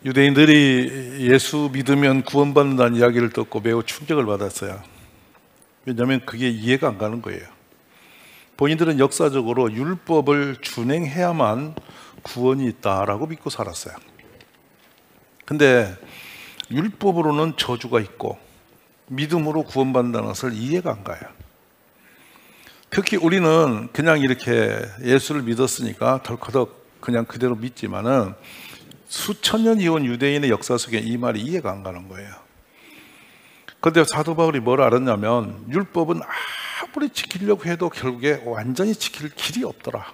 유대인들이 예수 믿으면 구원받는다는 이야기를 듣고 매우 충격을 받았어요. 왜냐하면 그게 이해가 안 가는 거예요. 본인들은 역사적으로 율법을 준행해야만 구원이 있다라고 믿고 살았어요. 근데 율법으로는 저주가 있고 믿음으로 구원받는다는 것을 이해가 안 가요. 특히 우리는 그냥 이렇게 예수를 믿었으니까 덜커덕 그냥 그대로 믿지만은 수천 년 이온 유대인의 역사 속에 이 말이 이해가 안 가는 거예요. 그런데 사도 바울이 뭘 알았냐면 율법은 아무리 지키려고 해도 결국에 완전히 지킬 길이 없더라.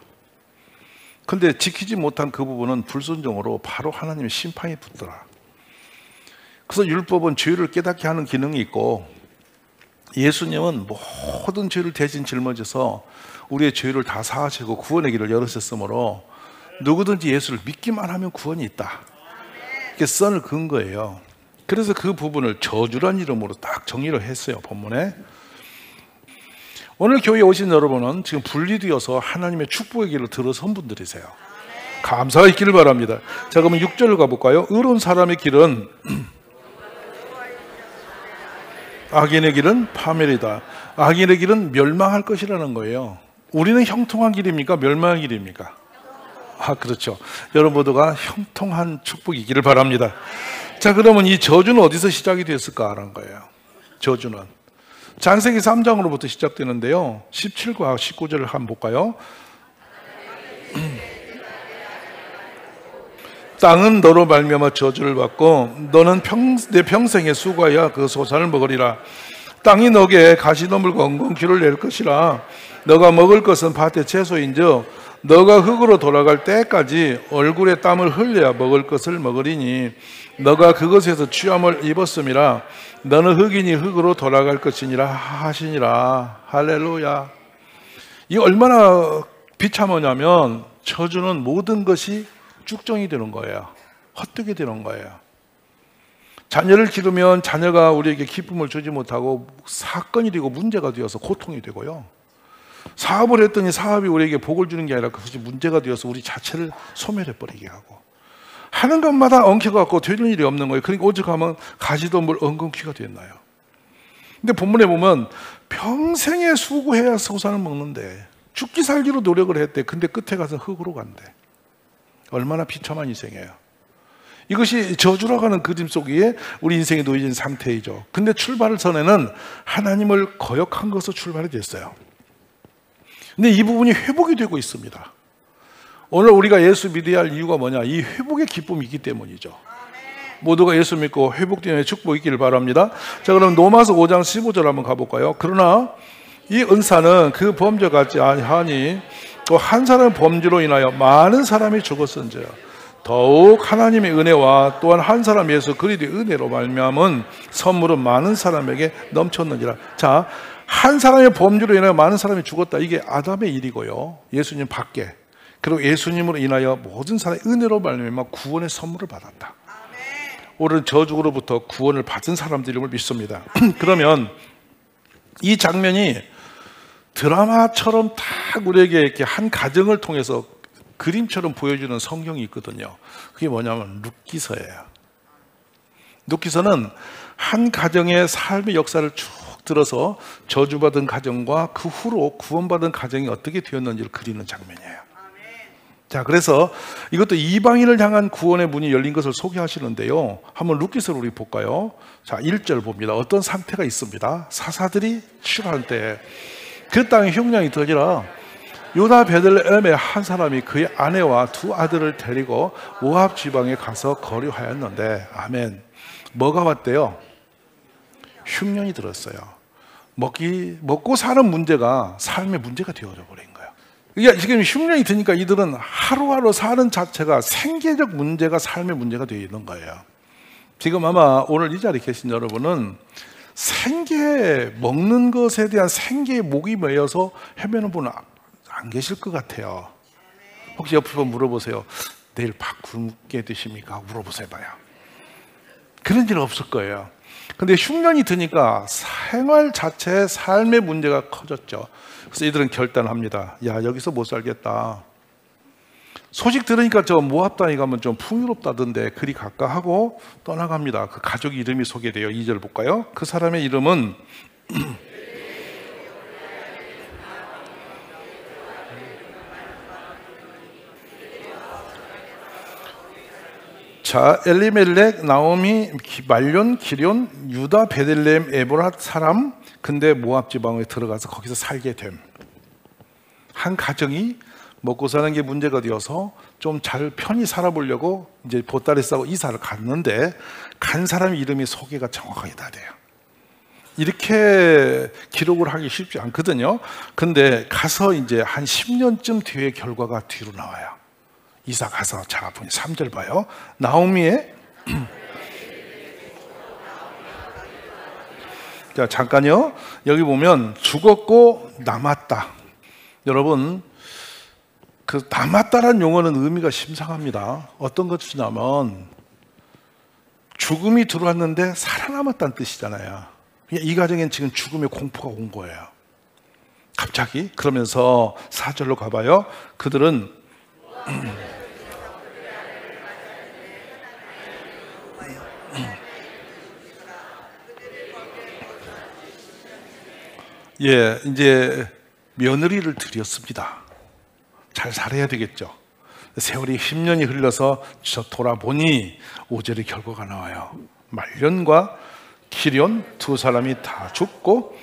근데 지키지 못한 그 부분은 불순종으로 바로 하나님의 심판이 붙더라. 그래서 율법은 죄를 깨닫게 하는 기능이 있고 예수님은 모든 죄를 대신 짊어져서 우리의 죄를 다 사하시고 구원의 길을 열으셨으므로 누구든지 예수를 믿기만 하면 구원이 있다. 이렇게 선을 그은 거예요. 그래서 그 부분을 저주란 이름으로 딱 정의를 했어요, 본문에. 오늘 교회에 오신 여러분은 지금 분리되어서 하나님의 축복의 길을 들어선 분들이세요. 감사가 있기를 바랍니다. 자, 그러면 6절을 가볼까요? 의로운 사람의 길은 악인의 길은 파멸이다. 악인의 길은 멸망할 것이라는 거예요. 우리는 형통한 길입니까? 멸망의 길입니까? 그렇죠. 여러분 모두가 형통한 축복이기를 바랍니다. 자, 그러면 이 저주는 어디서 시작이 됐을까라는 거예요. 저주는 창세기 3장으로부터 시작되는데요. 17과 19절을 한번 볼까요? 땅은 너로 말미암아 저주를 받고 너는 내 평생의 수고하여 그 소산을 먹으리라. 땅이 너게 가시덤불과 엉겅퀴를 낼 것이라. 너가 먹을 것은 밭의 채소인즉 너가 흙으로 돌아갈 때까지 얼굴에 땀을 흘려야 먹을 것을 먹으리니 너가 그것에서 취함을 입었음이라. 너는 흙이니 흙으로 돌아갈 것이니라 하시니라. 할렐루야. 이 얼마나 비참하냐면 저주는 모든 것이 쭉정이 되는 거예요. 헛되게 되는 거예요. 자녀를 기르면 자녀가 우리에게 기쁨을 주지 못하고 사건이 되고 문제가 되어서 고통이 되고요. 사업을 했더니 사업이 우리에게 복을 주는 게 아니라 그것이 문제가 되어서 우리 자체를 소멸해버리게 하고 하는 것마다 엉켜갖고 되는 일이 없는 거예요. 그러니까 오죽하면 가시덤불 엉겅퀴가 됐나요? 근데 본문에 보면 평생에 수고해야 소산을 먹는데 죽기 살기로 노력을 했대. 근데 끝에 가서 흙으로 간대. 얼마나 비참한 인생이에요. 이것이 저주라고 하는 그림 속에 우리 인생에 놓여진 상태이죠. 근데 출발 전에는 하나님을 거역한 것으로 출발이 됐어요. 근데 이 부분이 회복이 되고 있습니다. 오늘 우리가 예수 믿어야 할 이유가 뭐냐? 이 회복의 기쁨이 있기 때문이죠. 모두가 예수 믿고 회복되는 축복이 있기를 바랍니다. 자, 그럼 로마서 5장 15절 한번 가볼까요? 그러나 이 은사는 그 범죄 같지 아니하니 또 한 사람의 범죄로 인하여 많은 사람이 죽었은즉 더욱 하나님의 은혜와 또한 한 사람 예수 그리스도의 은혜로 말미암은 선물은 많은 사람에게 넘쳤느니라. 자, 한 사람의 범죄로 인하여 많은 사람이 죽었다. 이게 아담의 일이고요. 예수님 밖에. 그리고 예수님으로 인하여 모든 사람의 은혜로 말미암아 구원의 선물을 받았다. 오늘 저주로부터 구원을 받은 사람들임을 믿습니다. 그러면 이 장면이 드라마처럼 딱 우리에게 이렇게 한 가정을 통해서 그림처럼 보여주는 성경이 있거든요. 그게 뭐냐면 룻기서예요. 룻기서는 한 가정의 삶의 역사를 쭉 들어서 저주받은 가정과 그 후로 구원받은 가정이 어떻게 되었는지를 그리는 장면이에요. 자, 그래서 이것도 이방인을 향한 구원의 문이 열린 것을 소개하시는데요. 한번 룻기서를 우리 볼까요? 자, 1절 봅니다. 어떤 상태가 있습니다. 사사들이 출하할 때 그 땅에 흉년이 터지라 유다 베들레헴의 한 사람이 그의 아내와 두 아들을 데리고 모압 지방에 가서 거류하였는데, 아멘. 뭐가 왔대요? 흉년이 들었어요. 먹고 사는 문제가 삶의 문제가 되어져 버린 거예요. 이게 지금 흉년이 드니까 이들은 하루하루 사는 자체가 생계적 문제가 삶의 문제가 되어 있는 거예요. 지금 아마 오늘 이 자리에 계신 여러분은 생계, 먹는 것에 대한 생계의 목이 메여서 헤매는 분은 안 계실 것 같아요. 혹시 옆으로 물어보세요. 내일 밥 굶게 드십니까? 물어보세요 봐요. 그런 일 없을 거예요. 근데 흉년이 드니까 생활 자체의 삶의 문제가 커졌죠. 그래서 이들은 결단합니다. 야, 여기서 못 살겠다. 소식 들으니까 저 모압 땅에 가면 좀 풍요롭다던데 그리 갈까 하고 떠나갑니다. 그 가족 이름이 소개돼요. 2절 볼까요? 그 사람의 이름은 자, 엘리멜렉, 나오미, 말론, 기럨, 유다, 베들레헴, 에브랏 사람. 근데 모압 지방에 들어가서 거기서 살게 됨. 한 가정이 먹고 사는 게 문제가 되어서 좀 잘 편히 살아보려고 이제 보따리 싸고 이사를 갔는데 간 사람 이름이 소개가 정확하게 다 돼요. 이렇게 기록을 하기 쉽지 않거든요. 근데 가서 이제 한 10년쯤 뒤에 결과가 뒤로 나와요. 이사 가서 자, 3절 봐요. 나오미의 자, 잠깐요. 여기 보면 죽었고 남았다. 여러분, 그 남았다라는 용어는 의미가 심상합니다. 어떤 것이냐면 죽음이 들어왔는데 살아남았다는 뜻이잖아요. 이 가정엔 지금 죽음의 공포가 온 거예요. 갑자기. 그러면서 4절로 가봐요. 그들은 예, 이제 며느리를 들였습니다. 잘 살아야 되겠죠. 세월이 10년이 흘러서 저 돌아보니 5절의 결과가 나와요. 말론과 기럨 두 사람이 다 죽고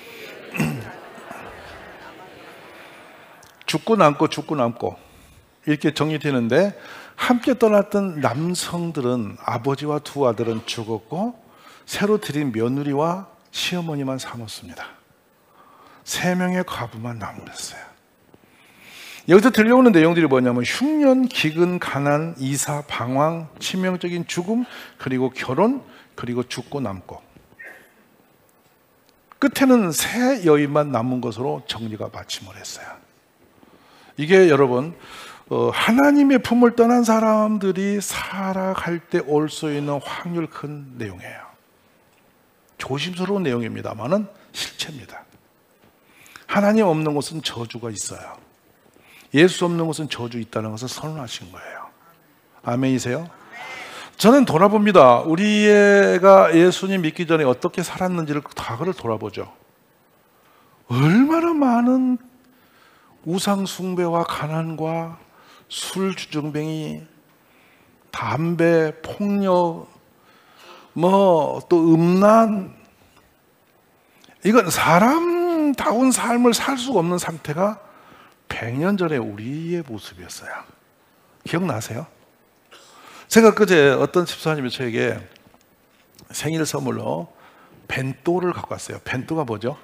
죽고 남고 이렇게 정리되는데 함께 떠났던 남성들은 아버지와 두 아들은 죽었고 새로 들인 며느리와 시어머니만 삼았습니다. 3명의 과부만 남았어요. 여기서 들려오는 내용들이 뭐냐면 흉년, 기근, 가난, 이사, 방황, 치명적인 죽음, 그리고 결혼, 그리고 죽고 남고 끝에는 새 여인만 남은 것으로 정리가 마침을 했어요. 이게 여러분 하나님의 품을 떠난 사람들이 살아갈 때 올 수 있는 확률 큰 내용이에요. 조심스러운 내용입니다만은 실체입니다. 하나님 없는 곳은 저주가 있어요. 예수 없는 곳은 저주 있다는 것을 선언하신 거예요. 아멘이세요? 저는 돌아봅니다. 우리 애가 예수님 믿기 전에 어떻게 살았는지를 과거를 돌아보죠. 얼마나 많은 우상 숭배와 가난과 술 주정뱅이, 담배, 폭력, 또 음란, 이건 사람다운 삶을 살 수가 없는 상태가 100년 전에 우리의 모습이었어요. 기억나세요? 제가 그제 어떤 집사님이 저에게 생일 선물로 벤또를 갖고 왔어요. 벤또가 뭐죠?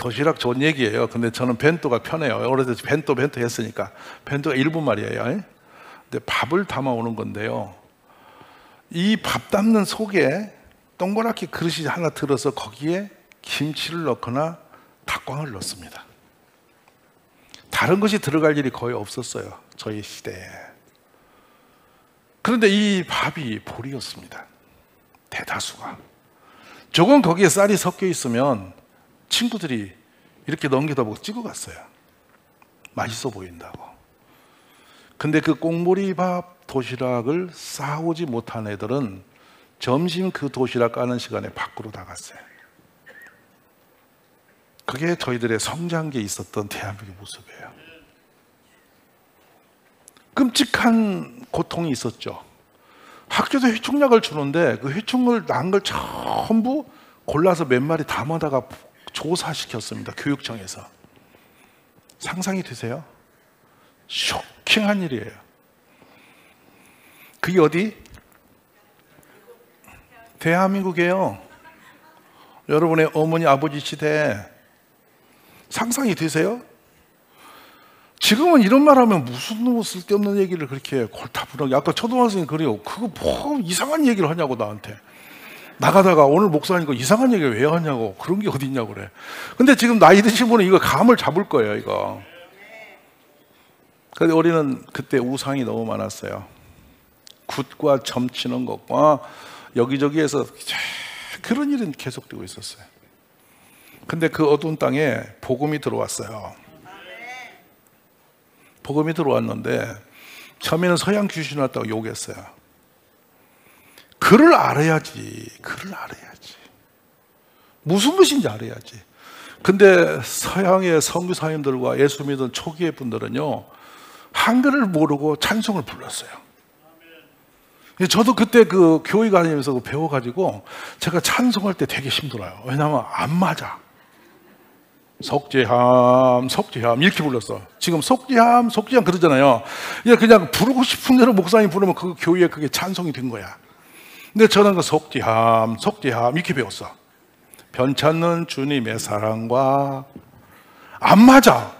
도시락 좋은 얘기예요. 근데 저는 벤또가 편해요. 어렸을 때 벤또 했으니까. 벤또가 일본 말이에요. 근데 밥을 담아 오는 건데요. 이 밥 담는 속에 동그랗게 그릇이 하나 들어서 거기에 김치를 넣거나 닭광을 넣습니다. 다른 것이 들어갈 일이 거의 없었어요. 저희 시대에. 그런데 이 밥이 보리였습니다. 대다수가. 조금 거기에 쌀이 섞여 있으면 친구들이 이렇게 넘겨다보고 찍어갔어요. 맛있어 보인다고. 근데 그 꽁보리밥 도시락을 싸오지 못한 애들은 점심 그 도시락 까는 시간에 밖으로 나갔어요. 그게 저희들의 성장기에 있었던 대한민국의 모습이에요. 끔찍한 고통이 있었죠. 학교에서 회충약을 주는데 그 회충을 난 걸 전부 골라서 몇 마리 담아다가 조사시켰습니다. 교육청에서. 상상이 되세요? 쇼킹한 일이에요. 그게 어디? 대한민국이에요. 여러분의 어머니 아버지 시대. 상상이 되세요? 지금은 이런 말 하면 무슨 쓸데없는 얘기를 그렇게 골타분하게, 아까 초등학생이 그래요. 그거 뭐 이상한 얘기를 하냐고 나한테. 나가다가 오늘 목사님 이상한 얘기를 왜 하냐고. 그런 게 어디 있냐고 그래. 근데 지금 나이 드신 분은 이거 감을 잡을 거예요, 이거. 근데 우리는 그때 우상이 너무 많았어요. 굿과 점치는 것과 여기저기에서 그런 일은 계속되고 있었어요. 근데 그 어두운 땅에 복음이 들어왔어요. 복음이 들어왔는데 처음에는 서양 귀신 왔다고 욕했어요. 글을 알아야지. 글을 알아야지. 무슨 뜻인지 알아야지. 근데 서양의 선교사님들과 예수 믿은 초기의 분들은요, 한글을 모르고 찬송을 불렀어요. 저도 그때 그 교회 다니면서 배워가지고 제가 찬송할 때 되게 힘들어요. 왜냐하면 안 맞아. 속죄함, 속죄함 이렇게 불렀어. 지금 속죄함, 속죄함 그러잖아요. 그냥 부르고 싶은 대로 목사님 부르면 그 교회에 그게 찬송이 된 거야. 근데 저는 그 속죄함, 속죄함 이렇게 배웠어. 변찮는 주님의 사랑과 안 맞아.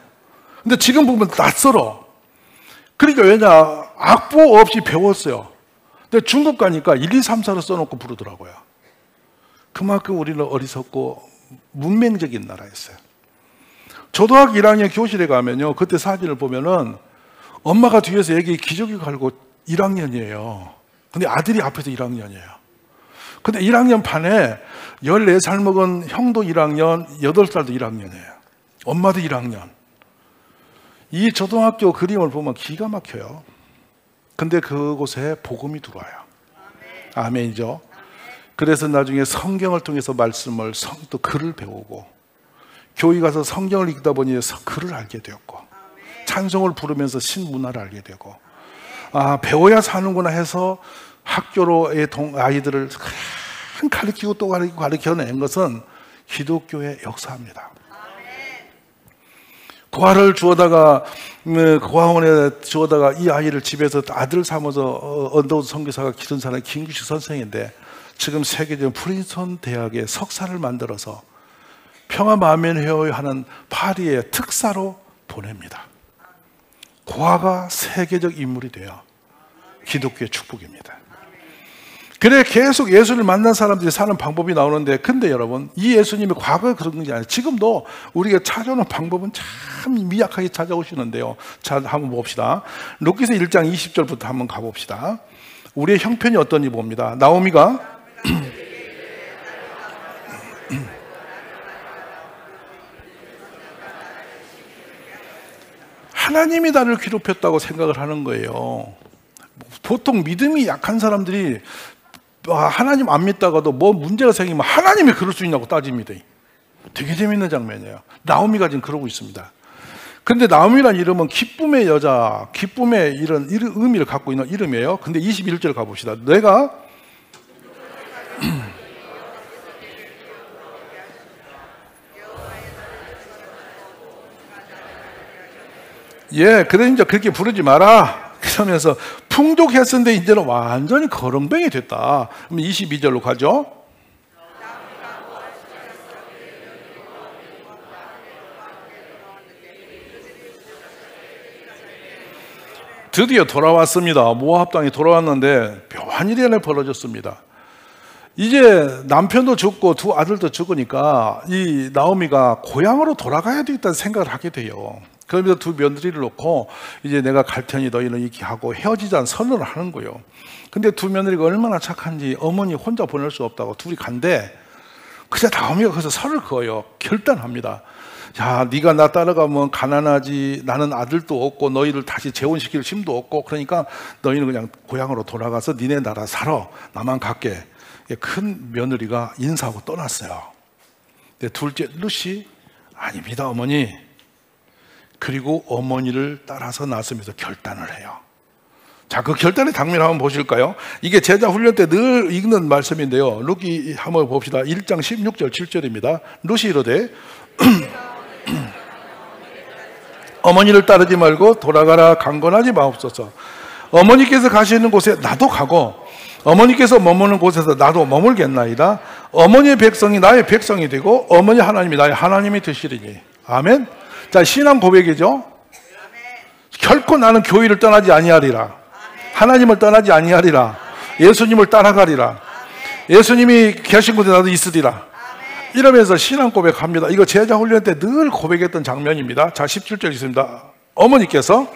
근데 지금 보면 낯설어. 그러니까 왜냐, 악보 없이 배웠어요. 근데 중국 가니까 1, 2, 3, 4로 써놓고 부르더라고요. 그만큼 우리는 어리석고 문맹적인 나라였어요. 초등학교 1학년 교실에 가면요, 그때 사진을 보면은 엄마가 뒤에서 애기 기저귀 갈고 1학년이에요. 근데 아들이 앞에서 1학년이에요. 근데 1학년 반에 14살 먹은 형도 1학년, 8살도 1학년이에요. 엄마도 1학년. 이 초등학교 그림을 보면 기가 막혀요. 근데 그곳에 복음이 들어와요. 아멘이죠. 그래서 나중에 성경을 통해서 말씀을, 또 글을 배우고, 교회 가서 성경을 읽다 보니 글을 알게 되었고, 찬송을 부르면서 신문화를 알게 되고, 아, 배워야 사는구나 해서 학교로의 아이들을 가르치고 또 가르쳐낸 것은 기독교의 역사입니다. 고아를 주어다가, 고아원에 주어다가 이 아이를 집에서 아들 삼아서 언더우드 선교사가 기른 사람이 김규식 선생인데, 지금 세계적인 프린스턴 대학에 석사를 만들어서 평화만면회의 하는 파리의 특사로 보냅니다. 고아가 세계적 인물이 되어 기독교의 축복입니다. 그래 계속 예수를 만난 사람들이 사는 방법이 나오는데, 근데 여러분, 이 예수님이 과거에 그런 게 아니에요. 지금도 우리가 찾아오는 방법은 참 미약하게 찾아오시는데요. 자, 한번 봅시다. 룻기서 1장 20절부터 한번 가봅시다. 우리의 형편이 어떤지 봅니다. 나오미가 하나님이 나를 괴롭혔다고 생각을 하는 거예요. 보통 믿음이 약한 사람들이 하나님 안 믿다가도 뭐 문제가 생기면 하나님이 그럴 수 있냐고 따집니다. 되게 재밌는 장면이에요. 나오미가 지금 그러고 있습니다. 근데 나오미란 이름은 기쁨의 여자, 기쁨의 이런 의미를 갖고 있는 이름이에요. 근데 21절 가봅시다. 내가 그러니까 그렇게 부르지 마라. 그러면서 풍족했었는데 이제는 완전히 거렁뱅이 됐다. 그럼 22절로 가죠. 드디어 돌아왔습니다. 모압 땅에 돌아왔는데 묘한 일이 하나 벌어졌습니다. 이제 남편도 죽고 두 아들도 죽으니까 이 나오미가 고향으로 돌아가야 되겠다는 생각을 하게 돼요. 그러면서 두 며느리를 놓고 이제 내가 갈 테니 너희는 이렇게 하고 헤어지자는 선언을 하는 거예요. 근데 두 며느리가 얼마나 착한지 어머니 혼자 보낼 수 없다고 둘이 간대. 그래서 나오미가 거기서 설을 그어요. 결단합니다. 야, 네가 나 따라가면 가난하지, 나는 아들도 없고 너희를 다시 재혼시킬 힘도 없고, 그러니까 너희는 그냥 고향으로 돌아가서 니네 나라 살아, 나만 갈게. 큰 며느리가 인사하고 떠났어요. 근데 둘째 룻이 아닙니다 어머니. 그리고 어머니를 따라서 나서면서 결단을 해요. 자, 그 결단의 장면 한번 보실까요? 이게 제자 훈련 때 늘 읽는 말씀인데요. 룻기 한번 봅시다. 1장 16절 7절입니다. 룻이 이르되 어머니를 따르지 말고 돌아가라 강건하지 마옵소서. 어머니께서 가시는 곳에 나도 가고 어머니께서 머무는 곳에서 나도 머물겠나이다. 어머니의 백성이 나의 백성이 되고 어머니 하나님이 나의 하나님이 되시리니. 아멘. 자, 신앙 고백이죠. 결코 나는 교회를 떠나지 아니하리라. 하나님을 떠나지 아니하리라. 예수님을 따라가리라. 예수님이 계신 곳에 나도 있으리라. 이러면서 신앙 고백합니다. 이거 제자 훈련 때 늘 고백했던 장면입니다. 자, 17절 있습니다. 어머니께서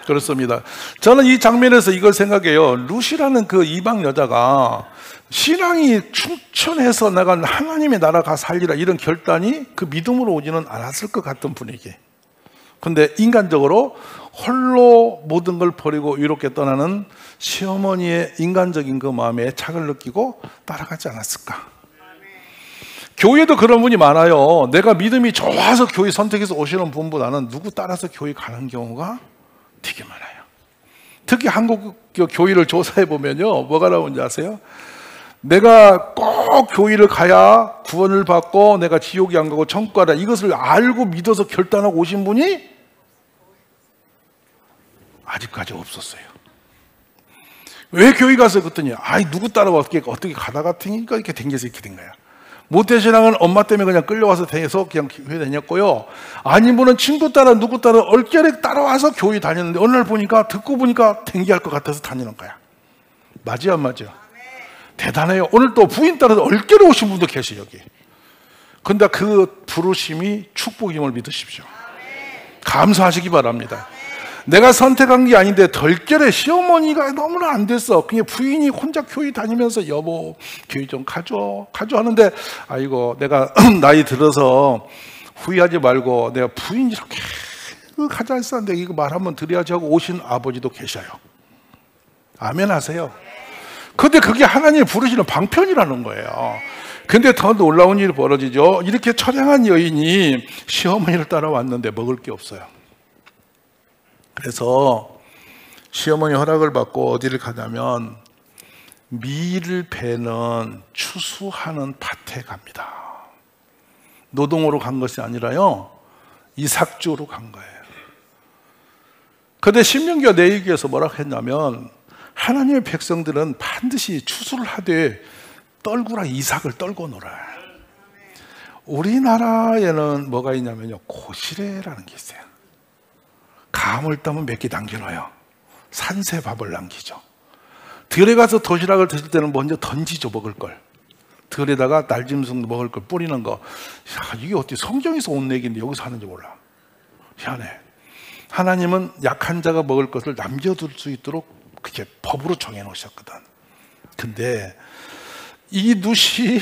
그렇습니다. 저는 이 장면에서 이걸 생각해요. 룻이라는 그 이방 여자가 신앙이 충천해서 내가 하나님의 나라 가 살리라 이런 결단이 그 믿음으로 오지는 않았을 것 같은 분위기. 근데 인간적으로 홀로 모든 걸 버리고 이렇게 떠나는 시어머니의 인간적인 그 마음에 착을 느끼고 따라가지 않았을까. 교회도 그런 분이 많아요. 내가 믿음이 좋아서 교회 선택해서 오시는 분보다는 누구 따라서 교회 가는 경우가 되게 많아요. 특히 한국 교회를 조사해 보면요, 뭐가 나오는지 아세요? 내가 꼭 교회를 가야 구원을 받고 내가 지옥에 안 가고 천국 가라, 이것을 알고 믿어서 결단하고 오신 분이 아직까지 없었어요. 왜 교회 가서 그랬더니 아이 누구 따라와서 어떻게 가다가 튕기니까 이렇게 댕겨서 이렇게 된 거야. 모태신앙은 엄마 때문에 그냥 끌려와서 다녀서 그냥 교회 다녔고요. 아닌 분은 친구 따라 누구 따라 얼결에 따라와서 교회 다녔는데 어느 날 보니까 듣고 보니까 댕기할 것 같아서 다니는 거야. 맞아요, 안 맞아요? 대단해요. 오늘 또 부인 따라서 얼결에 오신 분도 계세요, 여기. 근데 그 부르심이 축복임을 믿으십시오. 감사하시기 바랍니다. 내가 선택한 게 아닌데 덜결에 시어머니가 너무나 안 됐어. 그냥 부인이 혼자 교회 다니면서 여보 교회 좀 가줘 하는데, 아이고 내가 나이 들어서 후회하지 말고 내가 부인이 이렇게 가자 했었는데 이거 말 한번 드려야지 하고 오신 아버지도 계셔요. 아멘 하세요. 근데 그게 하나님이 부르시는 방편이라는 거예요. 근데 더 놀라운 일이 벌어지죠. 이렇게 처량한 여인이 시어머니를 따라왔는데 먹을 게 없어요. 그래서 시어머니 허락을 받고 어디를 가냐면 밀을 베는 추수하는 밭에 갑니다. 노동으로 간 것이 아니라요, 이삭주로 간 거예요. 그런데 신명기가 레위기에서 뭐라 했냐면 하나님의 백성들은 반드시 추수를 하되 떨구라, 이삭을 떨고 놀아요. 우리나라에는 뭐가 있냐면요, 고시래라는 게 있어요. 감을 따면 몇 개 남겨놔요. 산새밥을 남기죠. 들에 가서 도시락을 드실 때는 먼저 던지죠, 먹을 걸. 들에다가 날짐승 먹을 걸 뿌리는 거. 야, 이게 어떻게 성경에서 온 얘기인데 여기서 하는지 몰라. 희한해. 하나님은 약한 자가 먹을 것을 남겨둘 수 있도록 그게 법으로 정해놓으셨거든. 근데 이 룻이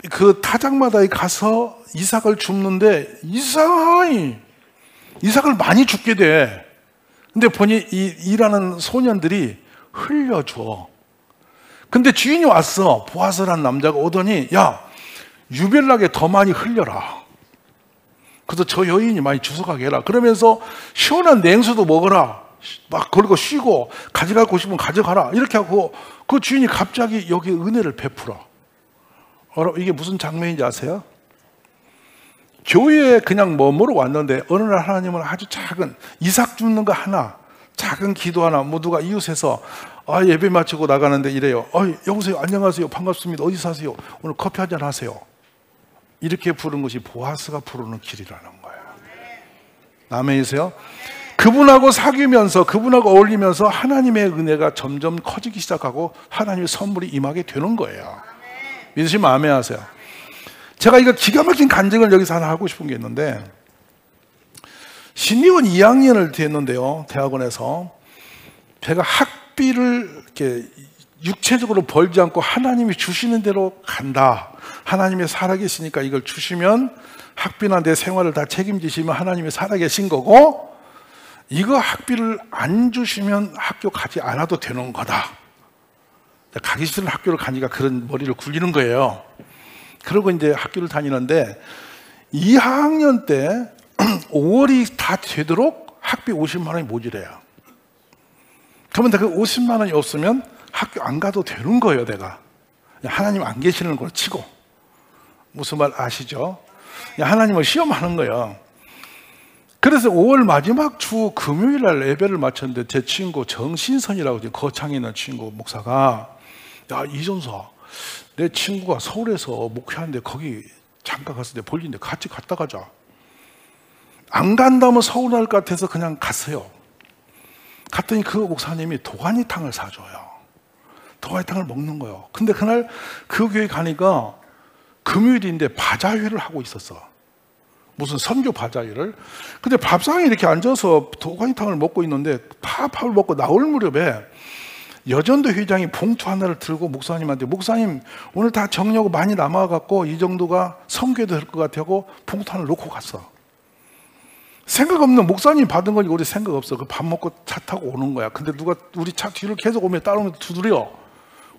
그 타작마다에 가서 이삭을 줍는데 이삭을 많이 줍게 돼. 근데 보니 이 일하는 소년들이 흘려줘. 근데 주인이 왔어. 보아스라는 남자가 오더니 야, 유별나게 더 많이 흘려라. 그래서 저 여인이 많이 주워가게 해라. 그러면서 시원한 냉수도 먹어라. 막 그리고 쉬고 가져가고 싶으면 가져가라. 이렇게 하고 그 주인이 갑자기 여기 은혜를 베풀어. 이게 무슨 장면인지 아세요? 교회에 그냥 머무러 왔는데 어느 날 하나님은 아주 작은 이삭 줍는 거 하나, 작은 기도 하나, 모두가 이웃에서 예배 마치고 나가는데 이래요. 여보세요, 안녕하세요, 반갑습니다, 어디 사세요, 오늘 커피 한잔 하세요. 이렇게 부른 것이 보아스가 부르는 길이라는 거예요. 아멘이세요? 그분하고 사귀면서 그분하고 어울리면서 하나님의 은혜가 점점 커지기 시작하고 하나님의 선물이 임하게 되는 거예요. 믿으시면 아멘 하세요. 제가 이거 기가 막힌 간증을 여기서 하나 하고 싶은 게 있는데, 신입원 2학년을 됐는데요, 대학원에서 제가 학비를 이렇게 육체적으로 벌지 않고 하나님이 주시는 대로 간다. 하나님이 살아계시니까 이걸 주시면 학비나 내 생활을 다 책임지시면 하나님이 살아계신 거고, 이거 학비를 안 주시면 학교 가지 않아도 되는 거다. 가기 싫은 학교를 가니까 그런 머리를 굴리는 거예요. 그러고 이제 학교를 다니는데 2학년 때 5월이 다 되도록 학비 50만 원이 모자라요. 그러면 그 50만 원이 없으면 학교 안 가도 되는 거예요, 내가. 하나님 안 계시는 걸 치고. 무슨 말 아시죠? 하나님을 시험하는 거예요. 그래서 5월 마지막 주 금요일 날 예배를 마쳤는데 제 친구 정신선이라고 거창에 있는 친구 목사가, 야, 이전사, 내 친구가 서울에서 목회하는데 거기 잠깐 갔을 때 볼일인데 같이 갔다 가자. 안 간다면 서운할 것 같아서 그냥 갔어요. 갔더니 그 목사님이 도가니탕을 사줘요. 도가니탕을 먹는 거예요. 근데 그날 그 교회 가니까 금요일인데 바자회를 하고 있었어. 무슨 선교 바자회를. 근데 밥상에 이렇게 앉아서 도가니탕을 먹고 있는데 밥을 먹고 나올 무렵에 여전도 회장이 봉투 하나를 들고 목사님한테, 목사님 오늘 다 정리하고 많이 남아갖고 이 정도가 선교도 될 것 같아고 봉투 하나를 놓고 갔어. 생각 없는 목사님 받은 거니까 우리 생각 없어. 그 밥 먹고 차 타고 오는 거야. 근데 누가 우리 차 뒤를 계속 오면 따라오면 두드려.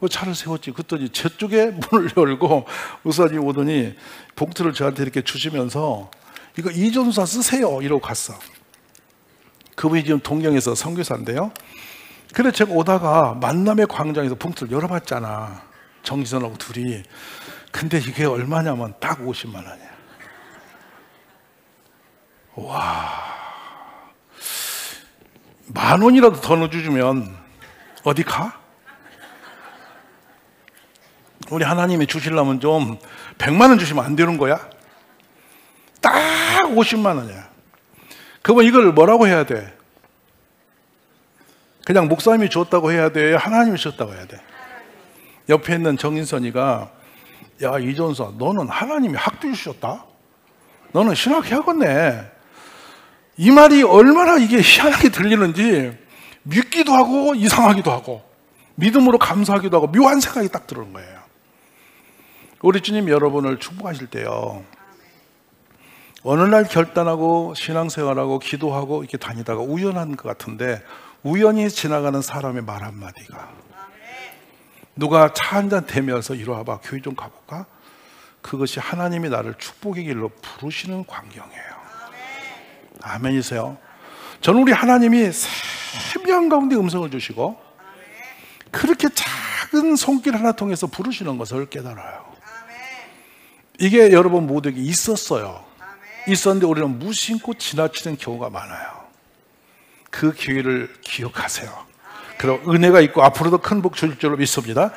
그 차를 세웠지. 그랬더니 저쪽에 문을 열고 목사님 오더니 봉투를 저한테 이렇게 주시면서 이거 이전사 쓰세요 이러고 갔어. 그분이 지금 동경에서 선교사인데요. 그래 제가 오다가 만남의 광장에서 봉투를 열어봤잖아. 정지선하고 둘이. 근데 이게 얼마냐면 딱 50만 원이야. 와, 10,000원이라도 더 넣어주면 어디 가? 우리 하나님이 주시려면 좀 100만 원 주시면 안 되는 거야? 딱 50만 원이야. 그러면 이걸 뭐라고 해야 돼? 그냥 목사님이 줬다고 해야 돼? 하나님이 줬다고 해야 돼? 옆에 있는 정인선이가, 야 이전사 너는 하나님이 학도 주셨다? 너는 신학해야겠네. 이 말이 얼마나 이게 희한하게 들리는지 믿기도 하고 이상하기도 하고 믿음으로 감사하기도 하고 묘한 생각이 딱 들어오는 거예요. 우리 주님 여러분을 축복하실 때요, 어느 날 결단하고 신앙생활하고 기도하고 이렇게 다니다가 우연한 것 같은데 우연히 지나가는 사람의 말 한마디가, 누가 차 한잔 대면서 이리 와봐 교회 좀 가볼까? 그것이 하나님이 나를 축복의 길로 부르시는 광경이에요. 아멘이세요? 저는 우리 하나님이 세미한 가운데 음성을 주시고 그렇게 작은 손길 하나 통해서 부르시는 것을 깨달아요. 이게 여러분 모두에게 있었어요. 있었는데 우리는 무심코 지나치는 경우가 많아요. 그 기회를 기억하세요. 그리고 은혜가 있고 앞으로도 큰 복 주실 줄로 믿습니다.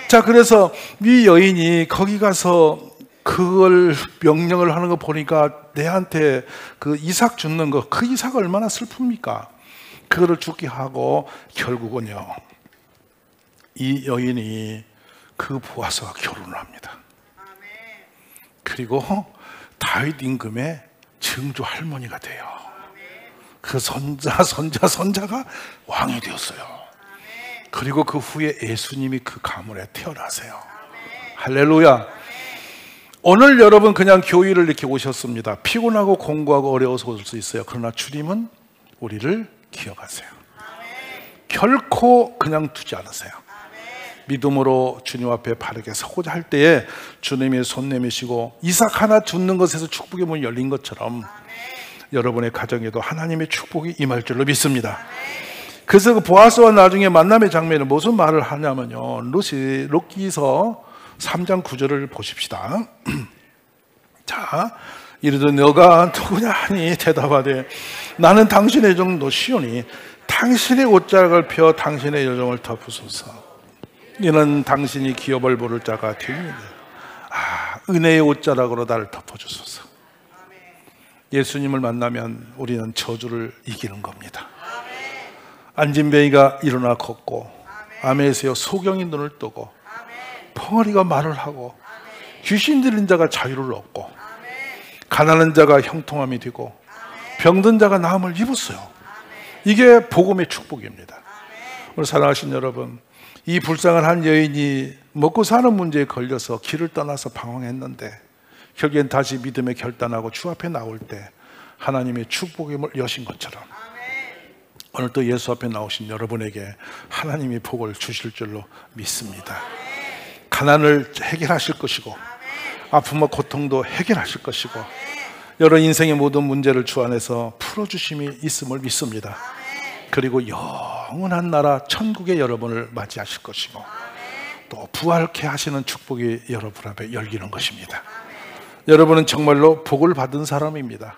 자, 그래서 이 여인이 거기 가서 그걸 명령을 하는 거 보니까 내한테 그 이삭 주는 거, 그 이삭 얼마나 슬픕니까? 그거를 죽게 하고 결국은요, 이 여인이 그 보아스와 결혼을 합니다. 그리고 다윗 임금의 증조 할머니가 돼요. 그 선자가 왕이 되었어요. 그리고 그 후에 예수님이 그 가문에 태어나세요. 할렐루야. 오늘 여러분 그냥 교회를 이렇게 오셨습니다. 피곤하고 공부하고 어려워서 올 수 있어요. 그러나 주님은 우리를 기억하세요. 결코 그냥 두지 않으세요. 믿음으로 주님 앞에 바르게 서고자 할 때에 주님이 손 내미시고 이삭 하나 주는 것에서 축복의 문이 열린 것처럼 여러분의 가정에도 하나님의 축복이 임할 줄로 믿습니다. 그래서 그 보아스와 나중에 만남의 장면은 무슨 말을 하냐면요, 룻기서 3장 9절을 보십시다. 자, 이르되 너가 누구냐 하니 대답하되 나는 당신의 종 노시오니 당신의 옷자락을 펴 당신의 여종을 덮으소서. 이는 당신이 기업을 부를 자가 되니 은혜의 옷자락으로 나를 덮어주소서. 예수님을 만나면 우리는 저주를 이기는 겁니다. 안진뱅이가 일어나 걷고, 아메세요 소경이 눈을 뜨고, 벙어리가 말을 하고, 귀신 들린 자가 자유를 얻고, 가난한 자가 형통함이 되고, 병든 자가 나음을 입었어요. 이게 복음의 축복입니다. 오늘 사랑하신 여러분, 이 불쌍한 한 여인이 먹고 사는 문제에 걸려서 길을 떠나서 방황했는데 결국엔 다시 믿음에 결단하고 주 앞에 나올 때 하나님의 축복의 문을 여신 것처럼 오늘 또 예수 앞에 나오신 여러분에게 하나님이 복을 주실 줄로 믿습니다. 가난을 해결하실 것이고 아픔과 고통도 해결하실 것이고 여러 인생의 모든 문제를 주 안에서 풀어주심이 있음을 믿습니다. 그리고 영원한 나라 천국의 여러분을 맞이하실 것이고 또 부활케 하시는 축복이 여러분 앞에 열리는 것입니다. 여러분은 정말로 복을 받은 사람입니다.